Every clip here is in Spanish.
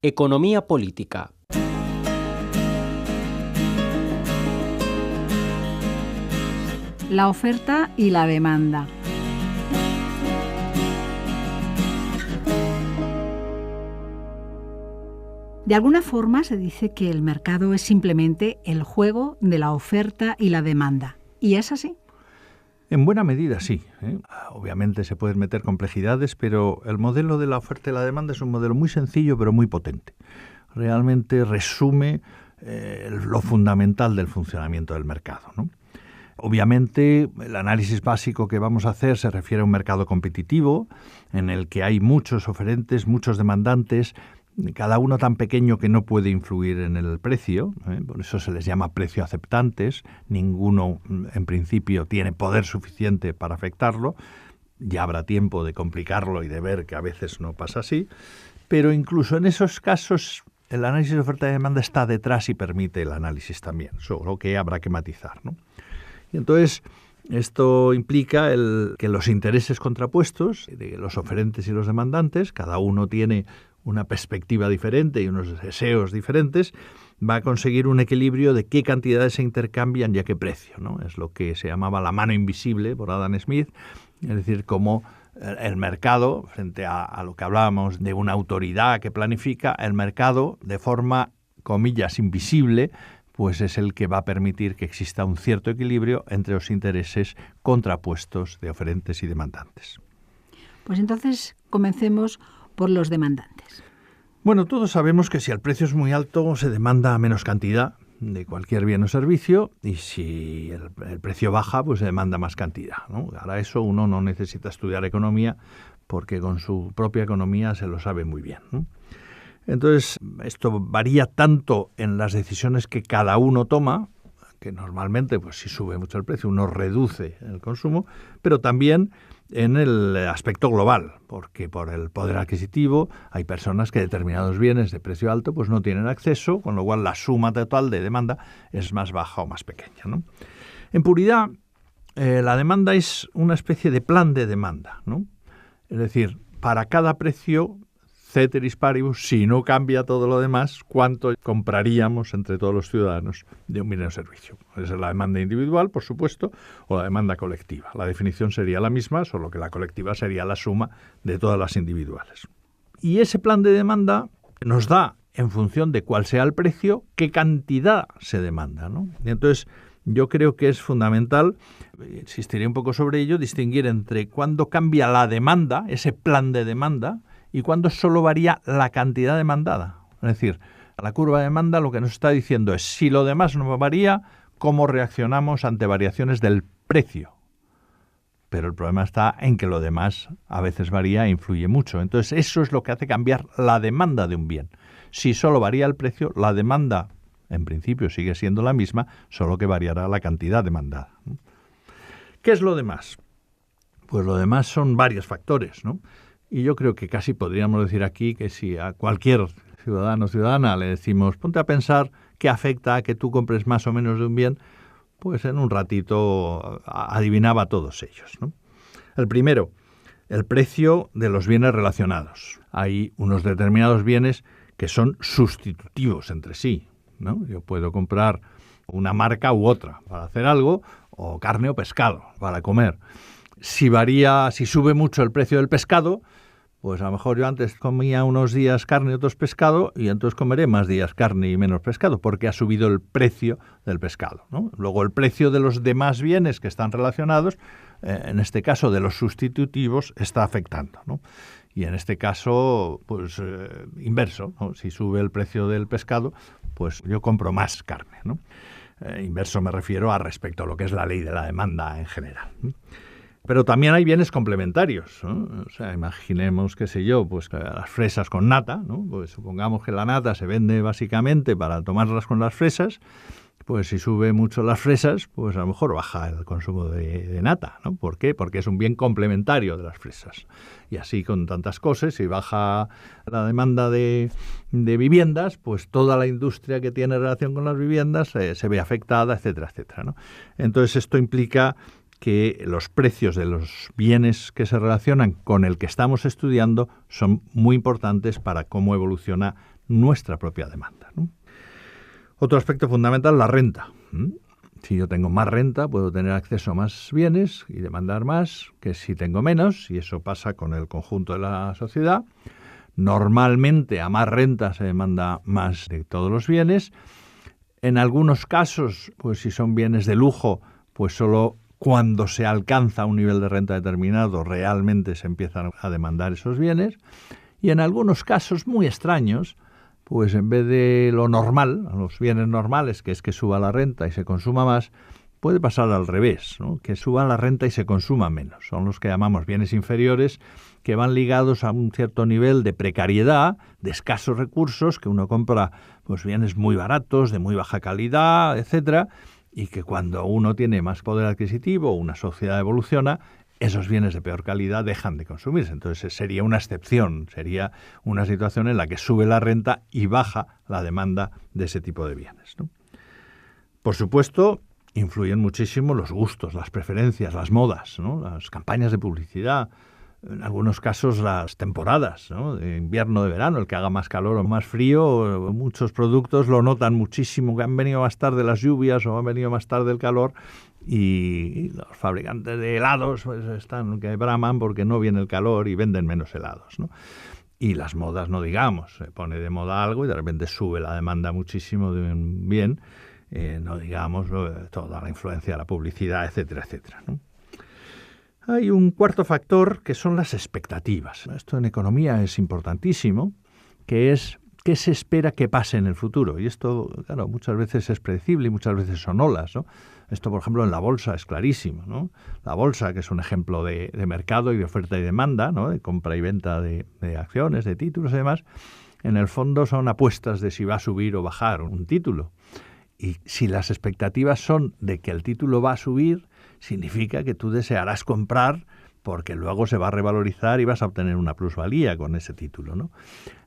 Economía política. La oferta y la demanda. De alguna forma se dice que el mercado es simplemente el juego de la oferta y la demanda. ¿Y es así? En buena medida sí. Obviamente se pueden meter complejidades, pero el modelo de la oferta y la demanda es un modelo muy sencillo pero muy potente. Realmente resume lo fundamental del funcionamiento del mercado, ¿no? Obviamente, el análisis básico que vamos a hacer se refiere a un mercado competitivo en el que hay muchos oferentes, muchos demandantes, cada uno tan pequeño que no puede influir en el precio, por eso se les llama precio aceptantes, ninguno en principio tiene poder suficiente para afectarlo, ya habrá tiempo de complicarlo y de ver que a veces no pasa así, pero incluso en esos casos el análisis de oferta y demanda está detrás y permite el análisis también, solo que habrá que matizar, ¿no? Y entonces esto implica que los intereses contrapuestos de los oferentes y los demandantes, cada uno tiene una perspectiva diferente y unos deseos diferentes, va a conseguir un equilibrio de qué cantidades se intercambian y a qué precio, ¿no? Es lo que se llamaba la mano invisible por Adam Smith, es decir, cómo el mercado, frente a lo que hablábamos de una autoridad que planifica, el mercado de forma, comillas, invisible, pues es el que va a permitir que exista un cierto equilibrio entre los intereses contrapuestos de oferentes y demandantes. Pues entonces comencemos por los demandantes. Bueno, todos sabemos que si el precio es muy alto se demanda menos cantidad de cualquier bien o servicio y si el precio baja pues se demanda más cantidad, ¿no? Para eso uno no necesita estudiar economía porque con su propia economía se lo sabe muy bien, ¿no? Entonces, esto varía tanto en las decisiones que cada uno toma, que normalmente, pues si sube mucho el precio, uno reduce el consumo, pero también en el aspecto global, porque por el poder adquisitivo hay personas que determinados bienes de precio alto pues no tienen acceso, con lo cual la suma total de demanda es más baja o más pequeña, ¿no? En puridad, la demanda es una especie de plan de demanda, ¿no? Es decir, para cada precio ceteris paribus, si no cambia todo lo demás, ¿cuánto compraríamos entre todos los ciudadanos de un bien o servicio? Esa es la demanda individual, por supuesto, o la demanda colectiva. La definición sería la misma, solo que la colectiva sería la suma de todas las individuales. Y ese plan de demanda nos da, en función de cuál sea el precio, qué cantidad se demanda, ¿no? Y entonces, yo creo que es fundamental, insistiré un poco sobre ello, distinguir entre cuándo cambia la demanda, ese plan de demanda, y cuándo solo varía la cantidad demandada. Es decir, la curva de demanda lo que nos está diciendo es si lo demás no varía, cómo reaccionamos ante variaciones del precio. Pero el problema está en que lo demás a veces varía e influye mucho. Entonces eso es lo que hace cambiar la demanda de un bien. Si solo varía el precio, la demanda en principio sigue siendo la misma, solo que variará la cantidad demandada. ¿Qué es lo demás? Pues lo demás son varios factores, ¿no? Y yo creo que casi podríamos decir aquí que si a cualquier ciudadano o ciudadana le decimos ponte a pensar qué afecta a que tú compres más o menos de un bien, pues en un ratito adivinaba todos ellos, ¿no? El primero, el precio de los bienes relacionados. Hay unos determinados bienes que son sustitutivos entre sí, ¿no? Yo puedo comprar una marca u otra para hacer algo, o carne o pescado para comer. Si sube mucho el precio del pescado, pues a lo mejor yo antes comía unos días carne y otros pescado y entonces comeré más días carne y menos pescado porque ha subido el precio del pescado, ¿no? Luego el precio de los demás bienes que están relacionados, en este caso de los sustitutivos, está afectando, ¿no? Y en este caso, pues inverso, ¿no? Si sube el precio del pescado, pues yo compro más carne, ¿no? Inverso me refiero a respecto a lo que es la ley de la demanda en general, ¿no? Pero también hay bienes complementarios, ¿no? O sea, imaginemos, qué sé yo, pues las fresas con nata, ¿no? Pues supongamos que la nata se vende básicamente para tomarlas con las fresas, pues si sube mucho las fresas, pues a lo mejor baja el consumo de nata, ¿no? ¿Por qué? Porque es un bien complementario de las fresas. Y así con tantas cosas, si baja la demanda de viviendas, pues toda la industria que tiene relación con las viviendas se ve afectada, etcétera, etcétera, ¿no? Entonces esto implica que los precios de los bienes que se relacionan con el que estamos estudiando son muy importantes para cómo evoluciona nuestra propia demanda, ¿no? Otro aspecto fundamental, la renta. Si yo tengo más renta, puedo tener acceso a más bienes y demandar más que si tengo menos, y eso pasa con el conjunto de la sociedad. Normalmente a más renta se demanda más de todos los bienes. En algunos casos, pues si son bienes de lujo, pues solo cuando se alcanza un nivel de renta determinado realmente se empiezan a demandar esos bienes. Y en algunos casos muy extraños, pues en vez de lo normal, a los bienes normales, que es que suba la renta y se consuma más, puede pasar al revés, ¿no? Que suba la renta y se consuma menos. Son los que llamamos bienes inferiores, que van ligados a un cierto nivel de precariedad, de escasos recursos, que uno compra pues bienes muy baratos, de muy baja calidad, etcétera, y que cuando uno tiene más poder adquisitivo, una sociedad evoluciona, esos bienes de peor calidad dejan de consumirse. Entonces sería una excepción, sería una situación en la que sube la renta y baja la demanda de ese tipo de bienes, ¿no? Por supuesto, influyen muchísimo los gustos, las preferencias, las modas, ¿no? Las campañas de publicidad, en algunos casos las temporadas, ¿no? De invierno, de verano, el que haga más calor o más frío, muchos productos lo notan muchísimo, que han venido más tarde las lluvias o han venido más tarde el calor, y los fabricantes de helados pues están que braman porque no viene el calor y venden menos helados, ¿no? Y las modas no digamos, se pone de moda algo y de repente sube la demanda muchísimo de un bien, no digamos toda la influencia de la publicidad, etcétera, etcétera, ¿no? Hay un cuarto factor que son las expectativas. Esto en economía es importantísimo, que es qué se espera que pase en el futuro. Y esto, claro, muchas veces es predecible y muchas veces son olas, ¿no? Esto, por ejemplo, en la bolsa es clarísimo, ¿no? La bolsa, que es un ejemplo de mercado y de oferta y demanda, ¿no? De compra y venta de acciones, de títulos y demás, en el fondo son apuestas de si va a subir o bajar un título. Y si las expectativas son de que el título va a subir, significa que tú desearás comprar porque luego se va a revalorizar y vas a obtener una plusvalía con ese título, ¿no?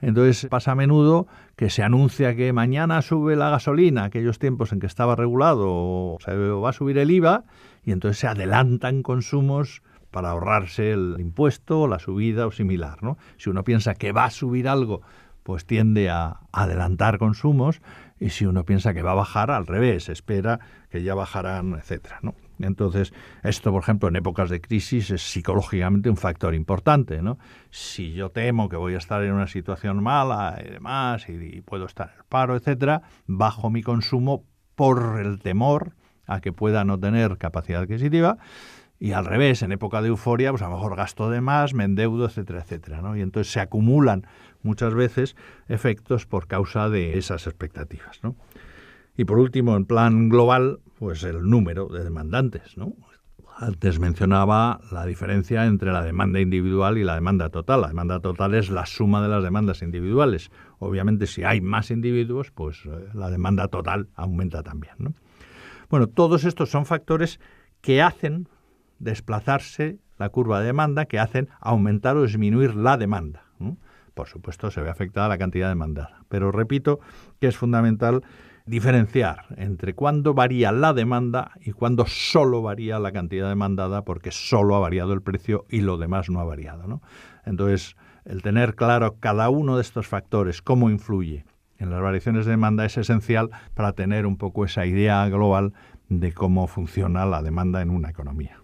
Entonces pasa a menudo que se anuncia que mañana sube la gasolina, aquellos tiempos en que estaba regulado, o se va a subir el IVA, y entonces se adelantan consumos para ahorrarse el impuesto o la subida o similar, ¿no? Si uno piensa que va a subir algo, pues tiende a adelantar consumos, y si uno piensa que va a bajar, al revés, espera que ya bajarán, etcétera, ¿no? Entonces, esto, por ejemplo, en épocas de crisis es psicológicamente un factor importante, ¿no? Si yo temo que voy a estar en una situación mala y demás, y puedo estar en el paro, etcétera, bajo mi consumo por el temor a que pueda no tener capacidad adquisitiva, y al revés, en época de euforia, pues a lo mejor gasto de más, me endeudo, etcétera, etcétera, ¿no? Y entonces se acumulan muchas veces efectos por causa de esas expectativas, ¿no? Y por último, en plan global, pues el número de demandantes, ¿no? Antes mencionaba la diferencia entre la demanda individual y la demanda total. La demanda total es la suma de las demandas individuales. Obviamente, si hay más individuos, pues la demanda total aumenta también, ¿no? Bueno, todos estos son factores que hacen desplazarse la curva de demanda, que hacen aumentar o disminuir la demanda, ¿no? Por supuesto, se ve afectada la cantidad demandada. Pero repito que es fundamental diferenciar entre cuándo varía la demanda y cuándo solo varía la cantidad demandada, porque solo ha variado el precio y lo demás no ha variado, ¿no? Entonces, el tener claro cada uno de estos factores, cómo influye en las variaciones de demanda, es esencial para tener un poco esa idea global de cómo funciona la demanda en una economía.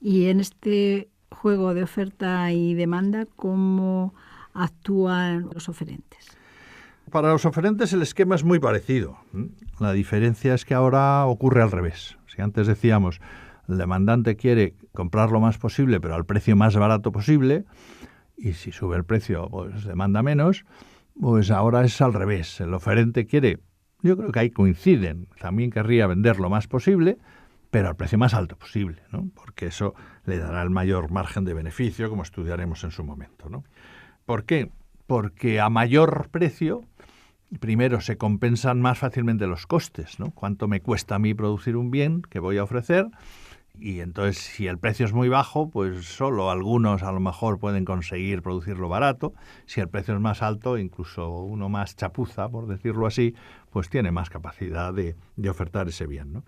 Y en este juego de oferta y demanda, ¿cómo actúan los oferentes? Para los oferentes el esquema es muy parecido. La diferencia es que ahora ocurre al revés. Si antes decíamos el demandante quiere comprar lo más posible pero al precio más barato posible, y si sube el precio pues demanda menos, pues ahora es al revés. El oferente quiere, yo creo que ahí coinciden, también querría vender lo más posible pero al precio más alto posible, ¿no? Porque eso le dará el mayor margen de beneficio, como estudiaremos en su momento, ¿no? ¿Por qué? Porque a mayor precio, primero se compensan más fácilmente los costes, ¿no? ¿Cuánto me cuesta a mí producir un bien que voy a ofrecer? Y entonces, si el precio es muy bajo, pues solo algunos a lo mejor pueden conseguir producirlo barato. Si el precio es más alto, incluso uno más chapuza, por decirlo así, pues tiene más capacidad de ofertar ese bien, ¿no?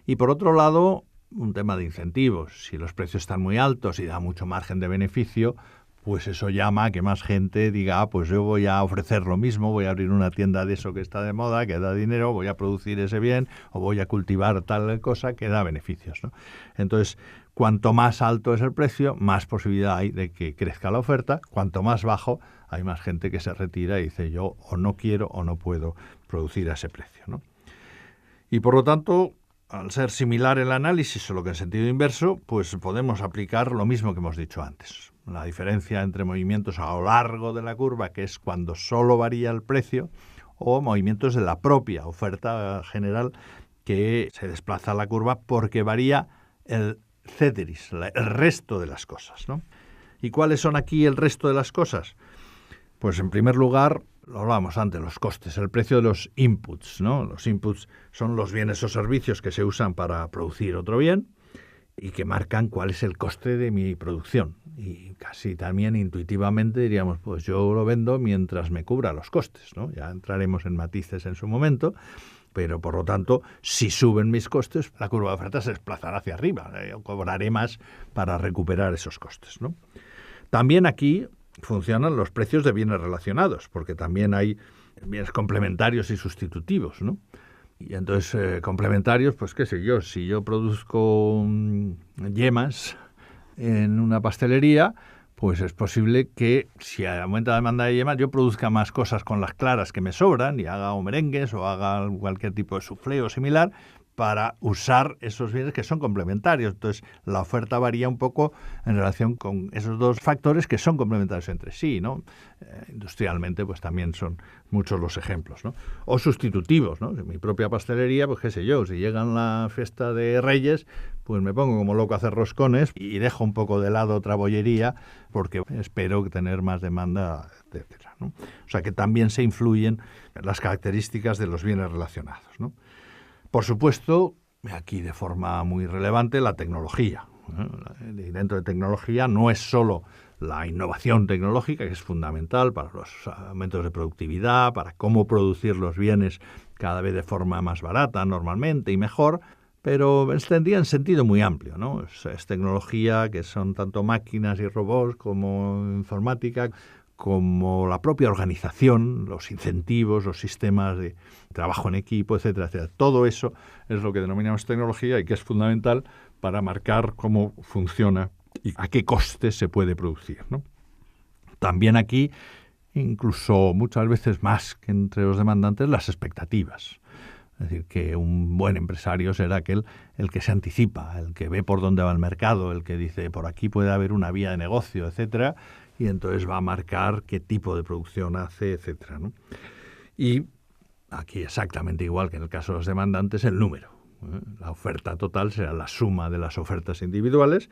Y por otro lado, un tema de incentivos. Si los precios están muy altos y da mucho margen de beneficio, pues eso llama a que más gente diga, pues yo voy a ofrecer lo mismo, voy a abrir una tienda de eso que está de moda, que da dinero, voy a producir ese bien o voy a cultivar tal cosa que da beneficios, ¿no? Entonces, cuanto más alto es el precio, más posibilidad hay de que crezca la oferta. Cuanto más bajo, hay más gente que se retira y dice, yo o no quiero o no puedo producir a ese precio, ¿no? Y por lo tanto, al ser similar el análisis, solo que en sentido inverso, pues podemos aplicar lo mismo que hemos dicho antes. La diferencia entre movimientos a lo largo de la curva, que es cuando solo varía el precio, o movimientos de la propia oferta general, que se desplaza la curva porque varía el ceteris, el resto de las cosas, ¿no? ¿Y cuáles son aquí el resto de las cosas? Pues en primer lugar, lo hablábamos antes, los costes, el precio de los inputs, ¿no? Los inputs son los bienes o servicios que se usan para producir otro bien y que marcan cuál es el coste de mi producción. Y casi también intuitivamente diríamos, pues yo lo vendo mientras me cubra los costes, ¿no? Ya entraremos en matices en su momento, pero por lo tanto, si suben mis costes, la curva de oferta se desplazará hacia arriba. Yo cobraré más para recuperar esos costes, ¿no? También aquí funcionan los precios de bienes relacionados, porque también hay bienes complementarios y sustitutivos, ¿no? Y entonces, complementarios, pues qué sé yo, si yo produzco yemas en una pastelería, pues es posible que si aumenta la demanda de yemas, yo produzca más cosas con las claras que me sobran y haga o merengues o haga cualquier tipo de soufflé o similar para usar esos bienes que son complementarios. Entonces, la oferta varía un poco en relación con esos dos factores que son complementarios entre sí, ¿no? Industrialmente, pues también son muchos los ejemplos, ¿no? O sustitutivos, ¿no? En mi propia pastelería, pues qué sé yo, si llegan la fiesta de Reyes, pues me pongo como loco a hacer roscones y dejo un poco de lado otra bollería porque espero tener más demanda, etcétera, ¿no? O sea que también se influyen las características de los bienes relacionados, ¿no? Por supuesto, aquí de forma muy relevante, la tecnología. Y dentro de tecnología no es solo la innovación tecnológica, que es fundamental para los aumentos de productividad, para cómo producir los bienes cada vez de forma más barata normalmente y mejor, pero extendida en sentido muy amplio, ¿no? Es tecnología que son tanto máquinas y robots como informática, como la propia organización, los incentivos, los sistemas de trabajo en equipo, etcétera, etcétera. Todo eso es lo que denominamos tecnología y que es fundamental para marcar cómo funciona y a qué coste se puede producir, ¿no? También aquí, incluso muchas veces más que entre los demandantes, las expectativas. Es decir, que un buen empresario será aquel el que se anticipa, el que ve por dónde va el mercado, el que dice por aquí puede haber una vía de negocio, etcétera, y entonces va a marcar qué tipo de producción hace, etcétera, ¿no? Y aquí exactamente igual que en el caso de los demandantes, el número. La oferta total será la suma de las ofertas individuales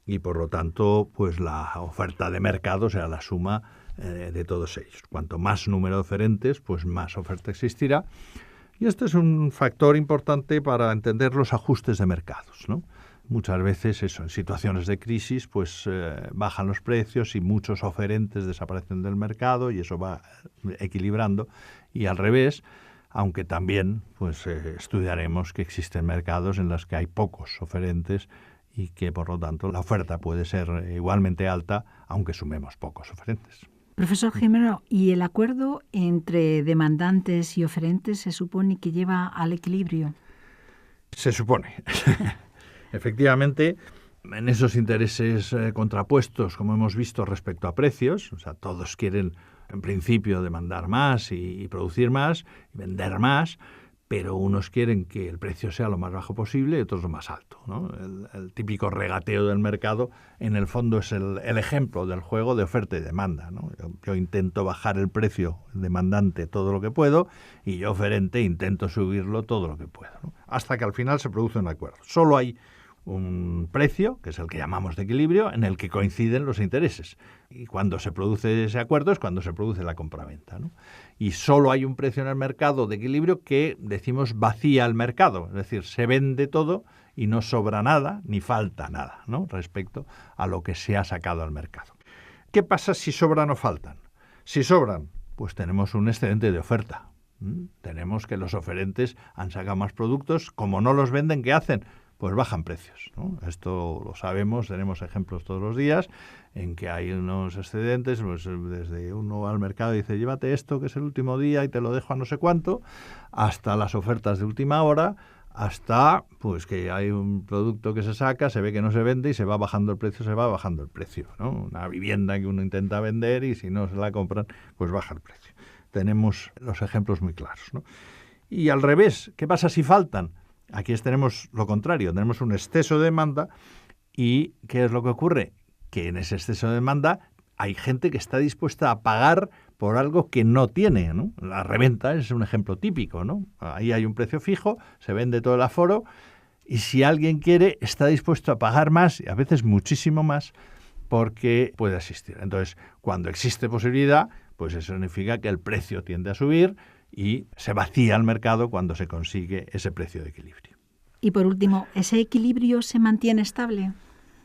y por lo tanto pues la oferta de mercado será la suma de todos ellos. Cuanto más número de oferentes, pues más oferta existirá. Y este es un factor importante para entender los ajustes de mercados, ¿no? Muchas veces eso, en situaciones de crisis, pues bajan los precios y muchos oferentes desaparecen del mercado y eso va equilibrando. Y al revés, aunque también pues estudiaremos que existen mercados en los que hay pocos oferentes y que por lo tanto la oferta puede ser igualmente alta, aunque sumemos pocos oferentes. Profesor Gimeno, ¿y el acuerdo entre demandantes y oferentes se supone que lleva al equilibrio? Se supone. Efectivamente, en esos intereses contrapuestos, como hemos visto respecto a precios, o sea, todos quieren en principio demandar más y producir más y vender más, pero unos quieren que el precio sea lo más bajo posible y otros lo más alto, ¿no? El típico regateo del mercado, en el fondo, es el ejemplo del juego de oferta y demanda, ¿no? Yo intento bajar el precio demandante todo lo que puedo y yo, oferente, intento subirlo todo lo que puedo, ¿no? Hasta que al final se produce un acuerdo. Solo hay un precio, que es el que llamamos de equilibrio, en el que coinciden los intereses. Y cuando se produce ese acuerdo es cuando se produce la compraventa, ¿no? Y solo hay un precio en el mercado de equilibrio que, decimos, vacía el mercado. Es decir, se vende todo y no sobra nada ni falta nada, ¿no?, respecto a lo que se ha sacado al mercado. ¿Qué pasa si sobran o faltan? Si sobran, pues tenemos un excedente de oferta. Tenemos que los oferentes han sacado más productos. Como no los venden, ¿qué hacen? pues bajan precios, ¿no? Esto lo sabemos, tenemos ejemplos todos los días en que hay unos excedentes, pues desde uno al mercado y dice, llévate esto que es el último día y te lo dejo a no sé cuánto, hasta las ofertas de última hora, hasta pues que hay un producto que se saca, se ve que no se vende y se va bajando el precio, ¿no? Una vivienda que uno intenta vender y si no se la compran, pues baja el precio. Tenemos los ejemplos muy claros, ¿no? Y al revés, ¿qué pasa si faltan? Aquí tenemos lo contrario, tenemos un exceso de demanda y ¿qué es lo que ocurre? Que en ese exceso de demanda hay gente que está dispuesta a pagar por algo que no tiene, ¿no? La reventa es un ejemplo típico, ¿no? Ahí hay un precio fijo, se vende todo el aforo y si alguien quiere está dispuesto a pagar más, y a veces muchísimo más, porque puede asistir. Entonces, cuando existe posibilidad, pues eso significa que el precio tiende a subir y se vacía el mercado cuando se consigue ese precio de equilibrio. Y por último, ¿ese equilibrio se mantiene estable?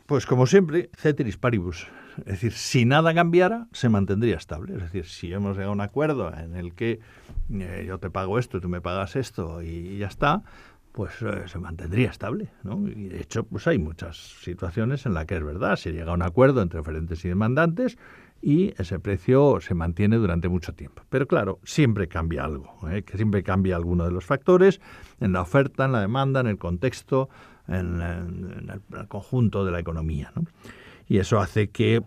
Pues como siempre, ceteris paribus. Es decir, si nada cambiara, se mantendría estable. Es decir, si hemos llegado a un acuerdo en el que yo te pago esto, tú me pagas esto y ya está, pues se mantendría estable, ¿no? Y de hecho, pues hay muchas situaciones en las que es verdad, se llega a un acuerdo entre oferentes y demandantes y ese precio se mantiene durante mucho tiempo. Pero claro, siempre cambia algo, que siempre cambia alguno de los factores en la oferta, en la demanda, en el contexto, en el conjunto de la economía, ¿no? Y eso hace que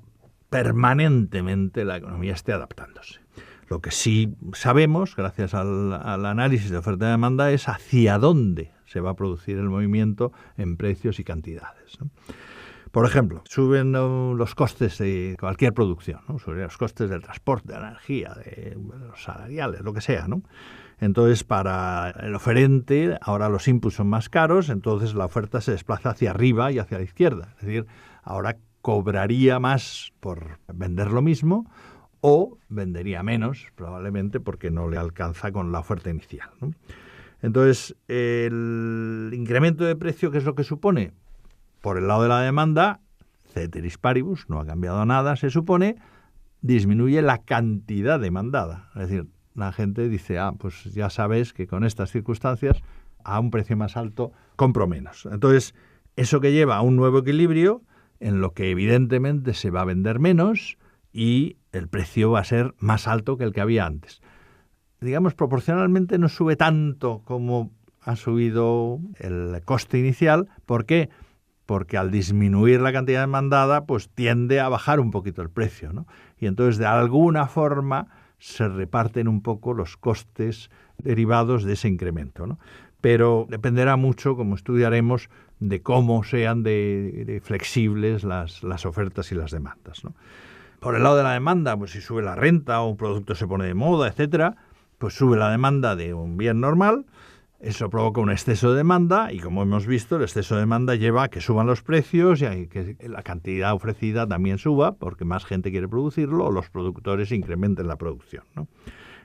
permanentemente la economía esté adaptándose. Lo que sí sabemos, gracias al análisis de oferta y demanda, es hacia dónde se va a producir el movimiento en precios y cantidades, ¿no? Por ejemplo, suben los costes de cualquier producción, ¿no? Suben los costes del transporte, de la energía, de los salariales, lo que sea, ¿no? Entonces, para el oferente, ahora los inputs son más caros, entonces la oferta se desplaza hacia arriba y hacia la izquierda. Es decir, ahora cobraría más por vender lo mismo o vendería menos, probablemente porque no le alcanza con la oferta inicial, ¿no? Entonces, el incremento de precio, ¿qué es lo que supone? Por el lado de la demanda, ceteris paribus, no ha cambiado nada, se supone, disminuye la cantidad demandada. Es decir, la gente dice, pues ya sabes que con estas circunstancias, a un precio más alto, compro menos. Entonces, eso que lleva a un nuevo equilibrio en lo que evidentemente se va a vender menos y el precio va a ser más alto que el que había antes. Digamos, proporcionalmente no sube tanto como ha subido el coste inicial. ¿Por qué? Porque al disminuir la cantidad demandada, pues tiende a bajar un poquito el precio, ¿no? Y entonces, de alguna forma, se reparten un poco los costes derivados de ese incremento, ¿no? Pero dependerá mucho, como estudiaremos, de cómo sean de flexibles las ofertas y las demandas, ¿no? Por el lado de la demanda, pues si sube la renta o un producto se pone de moda, etcétera, pues sube la demanda de un bien normal. Eso provoca un exceso de demanda y, como hemos visto, el exceso de demanda lleva a que suban los precios y a que la cantidad ofrecida también suba porque más gente quiere producirlo o los productores incrementen la producción, ¿no?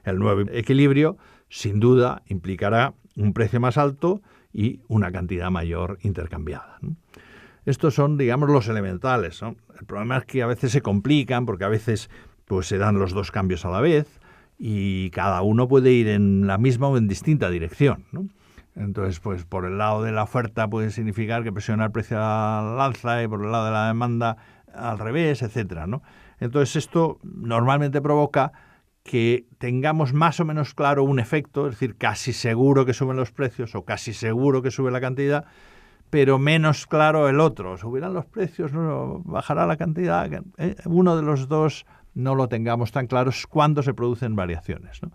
El nuevo equilibrio, sin duda, implicará un precio más alto y una cantidad mayor intercambiada, ¿no? Estos son, digamos, los elementales, ¿no? El problema es que a veces se complican porque a veces pues, se dan los dos cambios a la vez y cada uno puede ir en la misma o en distinta dirección, ¿no? Entonces, pues por el lado de la oferta puede significar que presiona el precio al alza y por el lado de la demanda al revés, etcétera, ¿no? Entonces, esto normalmente provoca que tengamos más o menos claro un efecto, es decir, casi seguro que suben los precios o casi seguro que sube la cantidad, pero menos claro el otro. Subirán los precios, no, bajará la cantidad. Uno de los dos no lo tengamos tan claro cuando se producen variaciones, ¿no?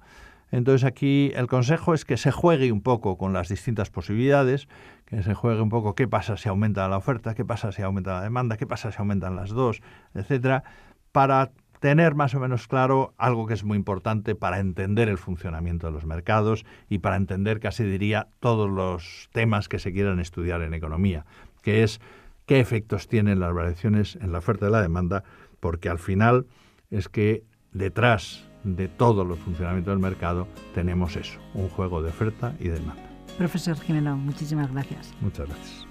Entonces aquí el consejo es que se juegue un poco con las distintas posibilidades, que se juegue un poco qué pasa si aumenta la oferta, qué pasa si aumenta la demanda, qué pasa si aumentan las dos, etcétera, para tener más o menos claro algo que es muy importante para entender el funcionamiento de los mercados y para entender, casi diría, todos los temas que se quieran estudiar en economía, que es qué efectos tienen las variaciones en la oferta y la demanda, porque al final es que detrás de todo el funcionamiento del mercado tenemos eso, un juego de oferta y demanda. Profesor Gimeno, muchísimas gracias. Muchas gracias.